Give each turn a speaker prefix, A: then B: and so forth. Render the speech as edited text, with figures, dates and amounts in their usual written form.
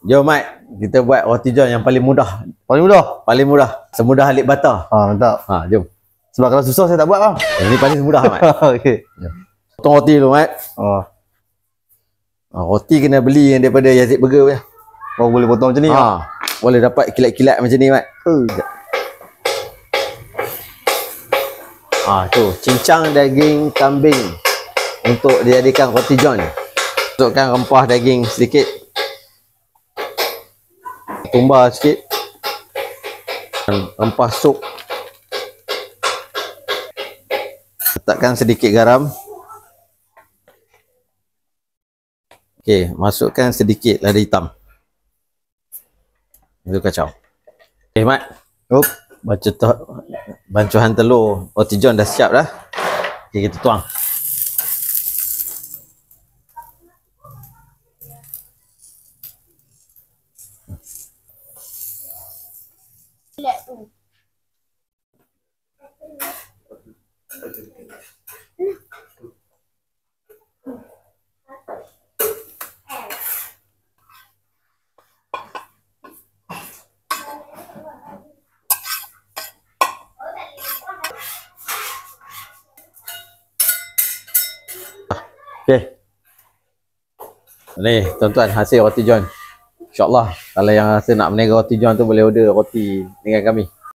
A: Jom Mat, kita buat roti john yang paling mudah.
B: Paling mudah?
A: Paling mudah. Semudah alik bata.
B: Mantap.
A: Jom.
B: Sebab kalau susah saya tak buat bang.
A: Ini paling mudah Mat.
B: Okey.
A: Potong roti dulu Mat. Roti kena beli yang daripada Yazid Burger punya.
B: Boleh potong macam ni.
A: Boleh dapat kilat-kilat macam ni Mat. Tu cincang daging kambing untuk dijadikan roti john. Masukkan rempah daging sedikit, tumbar sikit, rempah sup, letakkan sedikit garam. Okey, masukkan sedikit lada hitam. Itu kacau. Okey Mat, bancuhan telur roti john dah siap dah. Okey, kita tuang. Okey. Ni tuan-tuan hasil roti john. InsyaAllah kalau yang rasa nak berniaga roti john tu boleh order roti dengan kami.